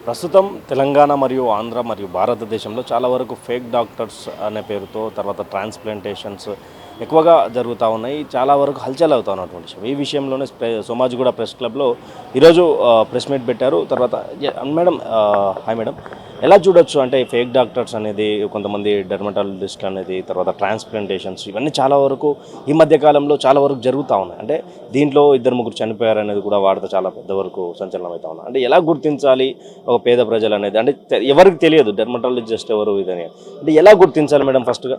ప్రస్తుతం తెలంగాణ మరియు ఆంధ్ర మరియు భారతదేశంలో చాలా వరకు ఫేక్ డాక్టర్స్ అనే పేరుతో తర్వాత ట్రాన్స్ప్లాంటేషన్స్ ఎక్కువగా జరుగుతూ ఉన్నాయి. చాలా వరకు హల్చల్ అవుతా ఉన్నటువంటి విషయం. ఈ విషయంలోనే సోమాజిగూడ ప్రెస్ క్లబ్లో ఈరోజు ప్రెస్ మీట్ పెట్టారు. తర్వాత మేడం, హాయ్ మేడం, ఎలా చూడొచ్చు అంటే ఫేక్ డాక్టర్స్ అనేది, కొంతమంది డెర్మటాలజిస్ట్ అనేది, తర్వాత ట్రాన్స్ప్లాంటేషన్స్ ఇవన్నీ చాలా వరకు ఈ మధ్య కాలంలో చాలా వరకు జరుగుతూ ఉన్నాయి. అంటే దీంట్లో ఇద్దరు ముగ్గురు చనిపోయారు అనేది కూడా వార్త చాలా పెద్ద వరకు సంచలనం అవుతా ఉన్నాయి. అంటే ఎలా గుర్తించాలి ఒక పేద ప్రజలు అనేది? అంటే ఎవరికి తెలియదు డెర్మటాలజిస్ట్ ఎవరు ఇదని. అంటే ఎలా గుర్తించాలి మేడం ఫస్ట్గా?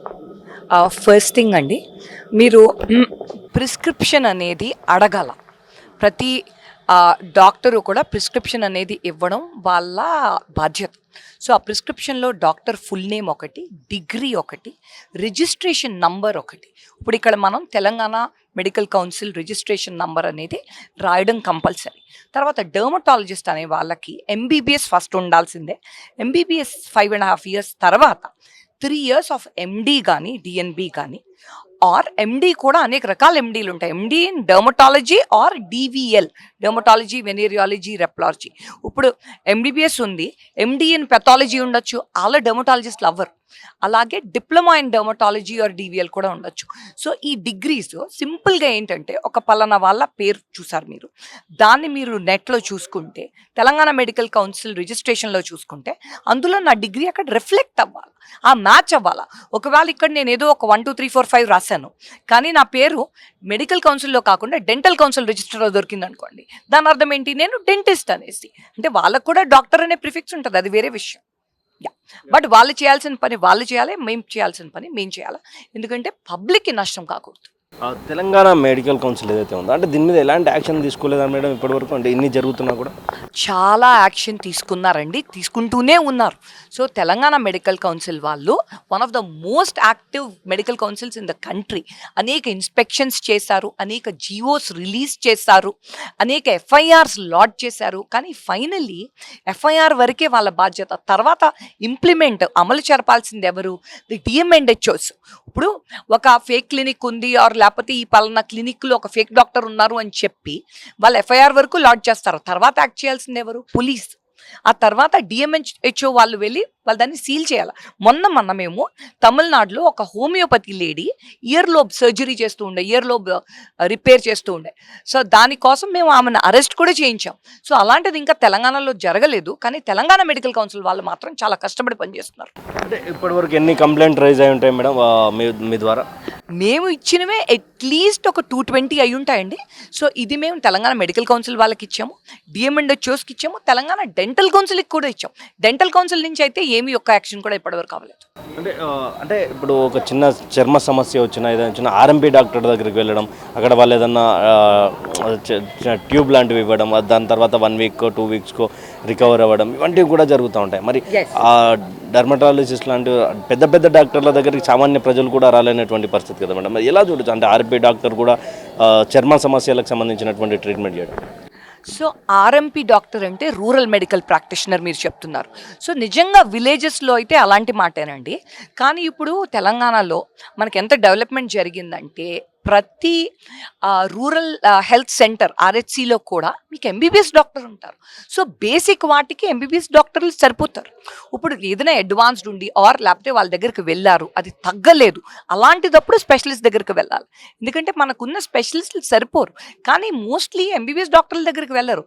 ఫస్ట్ థింగ్ అండి, మీరు ప్రిస్క్రిప్షన్ అనేది అడగాల. ప్రతి డాక్టరు కూడా ప్రిస్క్రిప్షన్ అనేది ఇవ్వడం వాళ్ళ బాధ్యత. సో ఆ ప్రిస్క్రిప్షన్లో డాక్టర్ ఫుల్ నేమ్ ఒకటి, డిగ్రీ ఒకటి, రిజిస్ట్రేషన్ నంబర్ ఒకటి. ఇప్పుడు ఇక్కడ మనం Telangana medical council registration number అనేది రాయడం కంపల్సరీ. తర్వాత డర్మటాలజిస్ట్ అనే వాళ్ళకి ఎంబీబీఎస్ ఫస్ట్ ఉండాల్సిందే. ఎంబీబీఎస్ 5.5 years తర్వాత 3 years ఆఫ్ ఎండి కానీ డిఎన్బి కానీ, ఆర్ ఎండి కూడా అనేక రకాల ఎండీలు ఉంటాయి. MD in dermatology or DVL, dermatology venereology leprology. ఇప్పుడు ఎంబీబీఎస్ ఉంది, ఎండి ఇన్ పెథాలజీ ఉండొచ్చు, అలా డర్మటాలజిస్ట్లు అవ్వరు. అలాగే diploma in dermatology or DVL కూడా ఉండొచ్చు. సో ఈ డిగ్రీస్ సింపుల్గా ఏంటంటే, ఒక పలానా వాళ్ళ పేరు చూసారు మీరు, దాన్ని మీరు నెట్లో చూసుకుంటే, తెలంగాణ మెడికల్ కౌన్సిల్ రిజిస్ట్రేషన్లో చూసుకుంటే అందులో నా డిగ్రీ అక్కడ రిఫ్లెక్ట్ అవ్వాలి, ఆ మ్యాచ్ అవ్వాలా. ఒకవేళ ఇక్కడ నేను ఏదో ఒక 1 2 3 4 5 రాశాను, కానీ నా పేరు మెడికల్ కౌన్సిల్లో కాకుండా డెంటల్ కౌన్సిల్ రిజిస్టర్లో దొరికింది అనుకోండి, దాని అర్థం ఏంటి, నేను డెంటిస్ట్ అనేసి. అంటే వాళ్ళకు కూడా డాక్టర్ అనే ప్రిఫిక్స్ ఉంటుంది, అది వేరే విషయం. బట్ వాళ్ళు చేయాల్సిన పని వాళ్ళు చేయాలి, మేము చేయాల్సిన పని మేము చేయాలి. ఎందుకంటే పబ్లిక్కి నష్టం కాకూడదు. తెలంగాణ మెడికల్ కౌన్సిల్ ఏదైతే ఉందో, అంటే దీని మీద ఎలాంటి యాక్షన్ తీసుకోలేదా మేడం ఇప్పటివరకు? అంటే ఇన్ని జరుగుతున్నా కూడా చాలా యాక్షన్ తీసుకున్నారండి, తీసుకుంటూనే ఉన్నారు. సో తెలంగాణ మెడికల్ కౌన్సిల్ వాళ్ళు one of the most active medical councils in the country. అనేక ఇన్స్పెక్షన్స్ చేశారు, అనేక జిఓస్ రిలీజ్ చేశారు, అనేక ఎఫ్ఐఆర్స్ లాడ్జ్ చేశారు. కానీ ఫైనల్లీ ఎఫ్ఐఆర్ వరకే వాళ్ళ బాధ్యత. తర్వాత ఇంప్లిమెంట్ అమలు జరపాల్సింది ఎవరు? ది డిఎంఎండ్హెచ్ఓస్. ఇప్పుడు ఒక ఫేక్ క్లినిక్ ఉంది, ఆర్ లేకపోతే ఈ పలానా క్లినిక్లో ఒక ఫేక్ డాక్టర్ ఉన్నారు అని చెప్పి వాళ్ళు ఎఫ్ఐఆర్ వరకు లాడ్జ్ చేస్తారు. తర్వాత యాక్ట్ చేయాల్సింది ఎవరు? పోలీస్. ఆ తర్వాత డిఎంహెచ్ఓ వాళ్ళు వెళ్ళి వాళ్ళు దాన్ని సీల్ చేయాలి. మొన్న మేము తమిళనాడులో ఒక homeopathy lady year lobe surgery చేస్తూ ఉండే, ఇయర్ లోబ్ రిపేర్ చేస్తూ ఉండే. సో దానికోసం మేము ఆమెను అరెస్ట్ కూడా చేయించాం. సో అలాంటిది ఇంకా తెలంగాణలో జరగలేదు, కానీ తెలంగాణ మెడికల్ కౌన్సిల్ వాళ్ళు మాత్రం చాలా కష్టపడి పనిచేస్తున్నారు. అంటే ఇప్పటివరకు ఎన్ని కంప్లైంట్ రైజ్ అయి ఉంటాయి మేడం మీ ద్వారా? మేము ఇచ్చినవే అట్లీస్ట్ ఒక 220 అయి ఉంటాయండి. సో ఇది మేము తెలంగాణ మెడికల్ కౌన్సిల్ వాళ్ళకి ఇచ్చాము, డిఎంఎండ్హెచ్ఓస్కి ఇచ్చాము, తెలంగాణ డెంటల్ కౌన్సిల్కి కూడా ఇచ్చాం. డెంటల్ కౌన్సిల్ నుంచి అయితే ఏమీ ఒక్క యాక్షన్ కూడా ఇప్పటివరకు అవ్వలేదు. అంటే ఇప్పుడు ఒక చిన్న చర్మ సమస్య వచ్చినా, ఏదైనా చిన్న ఆర్ఎంపీ డాక్టర్ దగ్గరికి వెళ్ళడం, అక్కడ వాళ్ళు ఏదన్నా ట్యూబ్ లాంటివి ఇవ్వడం, దాని తర్వాత 1 week 2 weeks రికవర్ అవ్వడం, ఇవంటివి కూడా జరుగుతూ ఉంటాయి. మరి ఆ డర్మటాలజిస్ట్ లాంటి పెద్ద పెద్ద డాక్టర్ల దగ్గరికి సామాన్య ప్రజలు కూడా రాలేనటువంటి పరిస్థితి కదా మేడం. మరి ఎలా చూడొచ్చు అంటే ఆర్ఎంపీ డాక్టర్ కూడా చర్మ సమస్యలకు సంబంధించినటువంటి ట్రీట్మెంట్ చేయడం? సో ఆర్ఎంపీ డాక్టర్ అంటే రూరల్ మెడికల్ ప్రాక్టీషనర్ మీరు చెప్తున్నారు. సో నిజంగా విలేజెస్లో అయితే అలాంటి మాటేనండి. కానీ ఇప్పుడు తెలంగాణలో మనకి ఎంత డెవలప్మెంట్ జరిగిందంటే, ప్రతి రూరల్ హెల్త్ సెంటర్ ఆర్హెచ్సిలో కూడా మీకు ఎంబీబీఎస్ డాక్టర్ ఉంటారు. సో బేసిక్ వాటికి ఎంబీబీఎస్ డాక్టర్లు సరిపోతారు. ఇప్పుడు ఏదైనా అడ్వాన్స్డ్ ఉండి ఆర్ లేకపోతే వాళ్ళ దగ్గరికి వెళ్ళారు, అది తగ్గలేదు, అలాంటిదప్పుడు స్పెషలిస్ట్ దగ్గరికి వెళ్ళాలి. ఎందుకంటే మనకున్న స్పెషలిస్టులు సరిపోరు. కానీ మోస్ట్లీ ఎంబీబీఎస్ డాక్టర్ల దగ్గరికి వెళ్ళరు,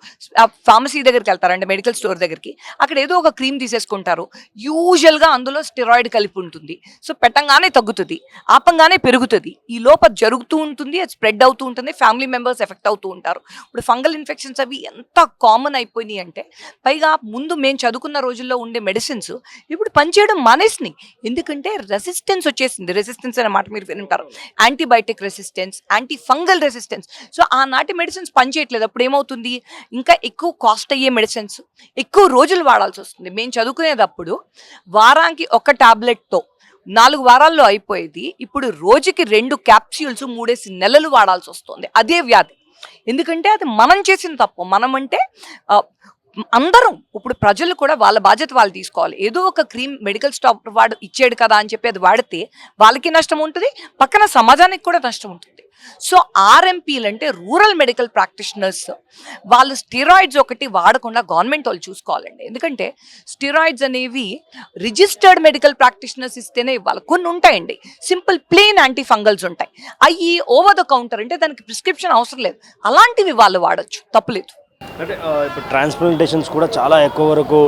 ఫార్మసీ దగ్గరికి వెళ్తారు, అంటే మెడికల్ స్టోర్ దగ్గరికి. అక్కడ ఏదో ఒక క్రీమ్ తీసేసుకుంటారు, యూజువల్గా అందులో స్టెరాయిడ్ కలిపి ఉంటుంది. సో పెట్టంగానే తగ్గుతుంది, ఆపంగానే పెరుగుతుంది, ఈ లోపల జరుగుతుంది ఉంటుంది, అది స్ప్రెడ్ అవుతూ ఉంటుంది, ఫ్యామిలీ మెంబర్స్ ఎఫెక్ట్ అవుతూ ఉంటారు. ఇప్పుడు ఫంగల్ ఇన్ఫెక్షన్స్ అవి ఎంత కామన్ అయిపోయినాయి అంటే, పైగా ముందు మేము చదువుకున్న రోజుల్లో ఉండే మెడిసిన్స్ ఇప్పుడు పనిచేయడం మానేసినాయి. ఎందుకంటే రెసిస్టెన్స్ వచ్చేసింది. రెసిస్టెన్స్ అనే మాట మీరు వింటారు, antibiotic resistance, anti fungal resistance. So ఆనాటి మెడిసిన్స్ పనిచేయట్లేదు. అప్పుడు ఏమవుతుంది, ఇంకా ఎక్కువ కాస్ట్ అయ్యే మెడిసిన్స్ ఎక్కువ రోజులు వాడాల్సి వస్తుంది. మేము చదువుకునేటప్పుడు వారానికి ఒక టాబ్లెట్తో 4 వారాల్లో అయిపోయేది, ఇప్పుడు రోజుకి 2 క్యాప్స్యూల్స్ 3 నెలలు వాడాల్సి వస్తుంది. అదే వ్యాధి. ఎందుకంటే అది మనం చేసిన తప్పు. మనం అంటే అందరం ఇప్పుడు ప్రజలు కూడా వాళ్ళ బాధ్యత వాళ్ళు తీసుకోవాలి. ఏదో ఒక క్రీమ్ మెడికల్ స్టాప్ వాడు ఇచ్చాడు కదా అని చెప్పి అది వాడితే వాళ్ళకి నష్టం ఉంటుంది, పక్కన సమాజానికి కూడా నష్టం ఉంటుంది. సో ఆర్ఎంపీలు అంటే రూరల్ మెడికల్ ప్రాక్టీషనర్స్, వాళ్ళు స్టిరాయిడ్స్ ఒకటి వాడకుండా గవర్నమెంట్ వాళ్ళు చూసుకోవాలండి. ఎందుకంటే స్టిరాయిడ్స్ అనేవి రిజిస్టర్డ్ మెడికల్ ప్రాక్టీషనర్స్ ఇస్తేనే ఇవ్వాలి. కొన్ని ఉంటాయండి సింపుల్ ప్లెయిన్ యాంటీ ఫంగల్స్ ఉంటాయి, అవి ఓవర్ ద కౌంటర్ అంటే దానికి ప్రిస్క్రిప్షన్ అవసరం లేదు, అలాంటివి వాళ్ళు వాడచ్చు, తప్పులేదు. అంటే ఇప్పుడు ట్రాన్స్ప్లాంటేషన్స్ కూడా చాలా ఎక్కువ వరకు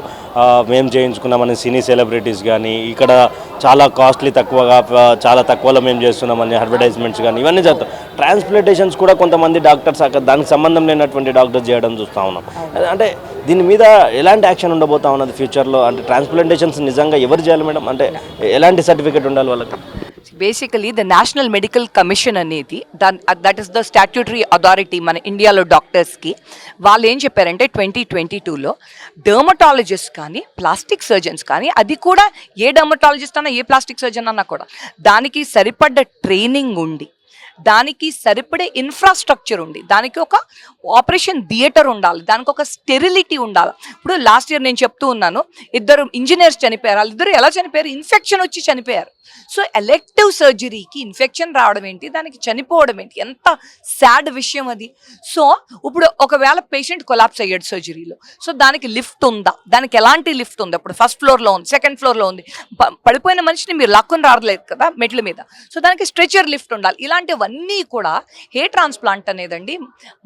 మేము చేయించుకున్నామని సినీ సెలబ్రిటీస్ కానీ, ఇక్కడ చాలా కాస్ట్లీ తక్కువగా చాలా తక్కువలో మేము చేస్తున్నామని అడ్వర్టైజ్మెంట్స్ కానీ ఇవన్నీ చేస్తాం. ట్రాన్స్ప్లాంటేషన్స్ కూడా కొంతమంది డాక్టర్స్ అక్కడ దానికి సంబంధం లేనటువంటి డాక్టర్స్ చేయడం చూస్తూ ఉన్నాం. అంటే దీని మీద ఎలాంటి యాక్షన్ ఉండబోతా ఉన్నది ఫ్యూచర్లో? అంటే ట్రాన్స్ప్లాంటేషన్స్ నిజంగా ఎవరు చేయాలి మేడం? అంటే ఎలాంటి సర్టిఫికేట్ ఉండాలి వాళ్ళకి? Basically the National Medical Commission అనేది that is the statutory authority మన ఇండియాలో డాక్టర్స్కి. వాళ్ళు ఏం చెప్పారంటే 2022లో డర్మటాలజిస్ట్ కానీ ప్లాస్టిక్ సర్జన్స్ కానీ, అది కూడా ఏ డర్మటాలజిస్ట్ అన్నా ఏ ప్లాస్టిక్ సర్జన్ అన్నా కూడా దానికి సరిపడ్డ ట్రైనింగ్ ఉండి, దానికి సరిపడే ఇన్ఫ్రాస్ట్రక్చర్ ఉండి, దానికి ఒక ఆపరేషన్ థియేటర్ ఉండాలి, దానికి ఒక స్టెరిలిటీ ఉండాలి. ఇప్పుడు లాస్ట్ ఇయర్ నేను చెప్తూ ఉన్నాను, 2 ఇంజనీర్స్ చనిపోయారు. వాళ్ళిద్దరు ఎలా చనిపోయారు? ఇన్ఫెక్షన్ వచ్చి చనిపోయారు. సో ఎలెక్టివ్ సర్జరీకి ఇన్ఫెక్షన్ రావడం ఏంటి, దానికి చనిపోవడం ఏంటి, ఎంత సాడ్ విషయం అది. సో ఇప్పుడు ఒకవేళ పేషెంట్ కొలాప్స్ అయ్యాడు సర్జరీలో, సో దానికి లిఫ్ట్ ఉందా? దానికి ఎలాంటి లిఫ్ట్ ఉంది? ఇప్పుడు ఫస్ట్ ఫ్లోర్లో ఉంది, సెకండ్ ఫ్లోర్లో ఉంది, పడిపోయిన మనిషిని మీరు లాక్కుని రావట్లేదు కదా మెట్ల మీద, సో దానికి స్ట్రెచర్ లిఫ్ట్ ఉండాలి. ఇలాంటివన్నీ కూడా హెయిర్ ట్రాన్స్ప్లాంట్ అనేదండి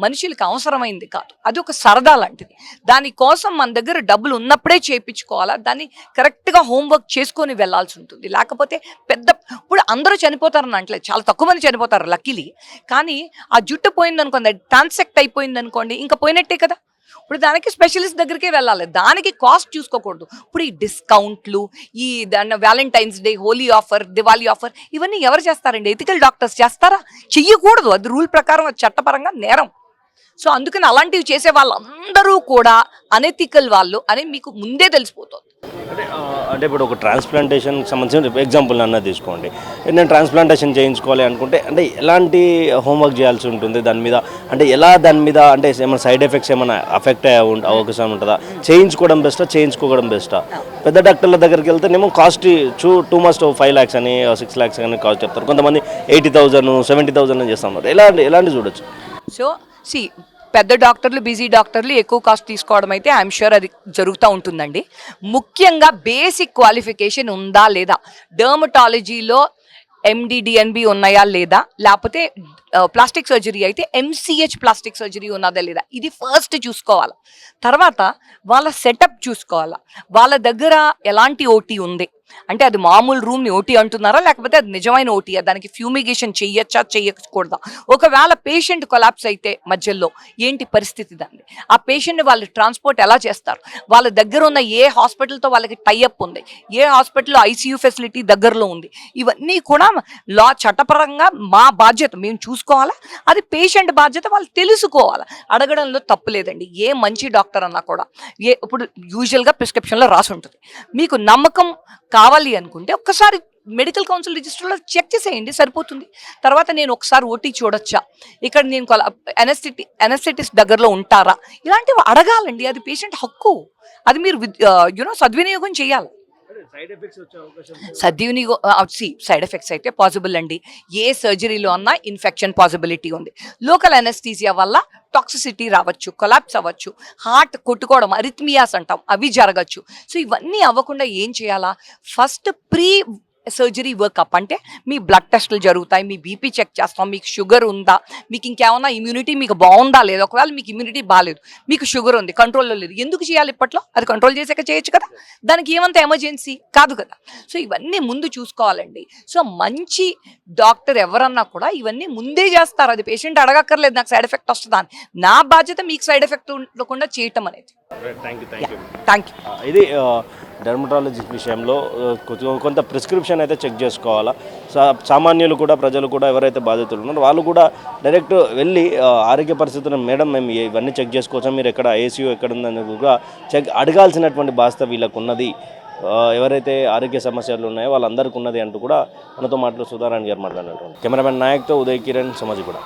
మనుషులకి అవసరమైంది కాదు, అది ఒక సరదా లాంటిది. దానికోసం మన దగ్గర డబ్బులు ఉన్నప్పుడే చేయించుకోవాలా, దాన్ని కరెక్ట్గా హోంవర్క్ చేసుకొని వెళ్ళాల్సి ఉంటుంది. లేకపోతే పెద్ద ఇప్పుడు అందరూ చనిపోతారని అంటలేదు, చాలా తక్కువ మంది చనిపోతారు లక్కీలీ. కానీ ఆ జుట్టు పోయిందనుకోండి, ట్రాన్సెక్ట్ అయిపోయింది అనుకోండి, ఇంకా పోయినట్టే కదా. ఇప్పుడు దానికి స్పెషలిస్ట్ దగ్గరికే వెళ్ళాలి, దానికి కాస్ట్ చూసుకోకూడదు. ఇప్పుడు ఈ డిస్కౌంట్లు, ఈ దాన్ని Valentine's Day, Holi offer, Diwali offer, ఇవన్నీ ఎవరు చేస్తారండి? ఎథికల్ డాక్టర్స్ చేస్తారా? చెయ్యకూడదు, అది రూల్ ప్రకారం, అది చట్టపరంగా నేరం. సో అందుకని అలాంటివి చేసే వాళ్ళందరూ కూడా అనెథికల్ వాళ్ళు అని మీకు ముందే తెలిసిపోతుంది. అంటే ఇప్పుడు ఒక ట్రాన్స్ప్లాంటేషన్కి సంబంధించిన ఎగ్జాంపుల్ అన్న తీసుకోండి. నేను ట్రాన్స్ప్లాంటేషన్ చేయించుకోవాలి అనుకుంటే అంటే ఎలాంటి హోంవర్క్ చేయాల్సి ఉంటుంది దాని మీద? అంటే ఎలా దాని మీద అంటే ఏమైనా సైడ్ ఎఫెక్ట్స్ ఏమైనా అఫెక్ట్ అయ్యే అవకాశం ఉంటుందా? చేయించుకోవడం బెస్టా, చేయించుకోవడం బెస్టా? పెద్ద డాక్టర్ల దగ్గరికి వెళ్తేనేమో కాస్ట్ టూ మస్ట్ 5 lakhs అని 6 lakhs అని కాస్ట్ చెప్తారు. కొంతమంది 80,000 70,000 అని చేస్తూ ఉన్నారు. ఎలాంటి చూడొచ్చు? సో పెద్ద డాక్టర్లు, బిజీ డాక్టర్లు ఎక్కువ కాస్ట్ తీసుకోవడం అయితే ఐఎమ్ షూర్ అది జరుగుతూ ఉంటుందండి. ముఖ్యంగా బేసిక్ క్వాలిఫికేషన్ ఉందా లేదా, డర్మటాలజీలో MD/DNB ఉన్నాయా లేదా, లేకపోతే ప్లాస్టిక్ సర్జరీ అయితే MCH ప్లాస్టిక్ సర్జరీ ఉన్నదా లేదా, ఇది ఫస్ట్ చూసుకోవాలి. తర్వాత వాళ్ళ సెటప్ చూసుకోవాలా, వాళ్ళ దగ్గర ఎలాంటి ఓటీ ఉంది, అంటే అది మామూలు రూమ్ని ఓటీ అంటున్నారా లేకపోతే అది నిజమైన ఓటీయా, దానికి ఫ్యూమిగేషన్ చెయ్యొచ్చా చెయ్యకూడదా, ఒకవేళ పేషెంట్ కొలాప్స్ అయితే మధ్యలో ఏంటి పరిస్థితి, దాన్ని ఆ పేషెంట్ని వాళ్ళు ట్రాన్స్పోర్ట్ ఎలా చేస్తారు, వాళ్ళ దగ్గర ఉన్న ఏ హాస్పిటల్తో వాళ్ళకి టైఅప్ ఉంది, ఏ హాస్పిటల్లో ICU ఫెసిలిటీ దగ్గరలో ఉంది, ఇవన్నీ కూడా చట్టపరంగా మా బాధ్యత, మేము చూసుకోవాలా. అది పేషెంట్ బాధ్యత, వాళ్ళు తెలుసుకోవాలా. అడగడంలో తప్పు లేదండి. ఏ మంచి డాక్టర్ అన్నా కూడా ఇప్పుడు యూజువల్గా ప్రిస్క్రిప్షన్లో రాసి ఉంటుంది. మీకు నమ్మకం కావాలి అనుకుంటే ఒక్కసారి మెడికల్ కౌన్సిల్ రిజిస్టర్లో చెక్ చేసేయండి, సరిపోతుంది. తర్వాత నేను ఒకసారి ఓటీ చూడొచ్చా, ఇక్కడ నేను అనెస్థెటిస్ట్ దగ్గరలో ఉంటారా, ఇలాంటివి అడగాలండి. అది పేషెంట్ హక్కు, అది మీరు సద్వినియోగం చేయాలి. సైడ్ ఎఫెక్ట్స్ అయితే పాసిబుల్ అండి. ఏ సర్జరీలో అన్నా ఇన్ఫెక్షన్ పాసిబిలిటీ ఉంది. లోకల్ అనెస్థీసియా వల్ల టాక్సిసిటీ రావచ్చు, కొలాప్స్ అవ్వచ్చు, హార్ట్ కొట్టుకోవడం, అరిథ్మియాస్ అంటాం, అవి జరగచ్చు. సో ఇవన్నీ అవ్వకుండా ఏం చేయాలా, ఫస్ట్ ప్రీ సర్జరీ వర్కప్ అంటే మీ బ్లడ్ టెస్టులు జరుగుతాయి, మీ BP చెక్ చేస్తాం, మీకు షుగర్ ఉందా, మీకు ఇంకేమన్నా ఇమ్యూనిటీ మీకు బాగుందా లేదా, ఒకవేళ మీకు ఇమ్యూనిటీ బాగాలేదు, మీకు షుగర్ ఉంది కంట్రోల్లో లేదు, ఎందుకు చేయాలి ఇప్పట్లో, అది కంట్రోల్ చేసాక చేయొచ్చు కదా, దానికి ఏమంత ఎమర్జెన్సీ కాదు కదా. సో ఇవన్నీ ముందు చూసుకోవాలండి. సో మంచి డాక్టర్ ఎవరన్నా కూడా ఇవన్నీ ముందే చేస్తారు, అది పేషెంట్ అడగక్కర్లేదు నాకు సైడ్ ఎఫెక్ట్ వస్తుందా అని. నా బాధ్యత మీకు సైడ్ ఎఫెక్ట్ ఉండకుండా చేయటం అనేది. Thank you. ఇది డెర్మటాలజీ విషయంలో కొంత ప్రిస్క్రిప్షన్ అయితే చెక్ చేసుకోవాలా. సామాన్యులు కూడా, ప్రజలు కూడా, ఎవరైతే బాధితులు ఉన్నారో వాళ్ళు కూడా డైరెక్ట్ వెళ్ళి ఆరోగ్య పరిస్థితులను, మేడం మేము ఇవన్నీ చెక్ చేసుకోవచ్చా, మీరు ఎక్కడ ACU ఎక్కడ ఉందని కూడా అడగాల్సినటువంటి బాధ్యత వీళ్ళకు ఉన్నది. ఎవరైతే ఆరోగ్య సమస్యలు ఉన్నాయో వాళ్ళందరికీ ఉన్నది అంటూ కూడా మనతో మాట్లాడు సుధారాణి గారు మాట్లాడినటువంటి. కెమెరామెన్ నాయక్తో ఉదయ్ కిరణ్, సమాజిగూడ.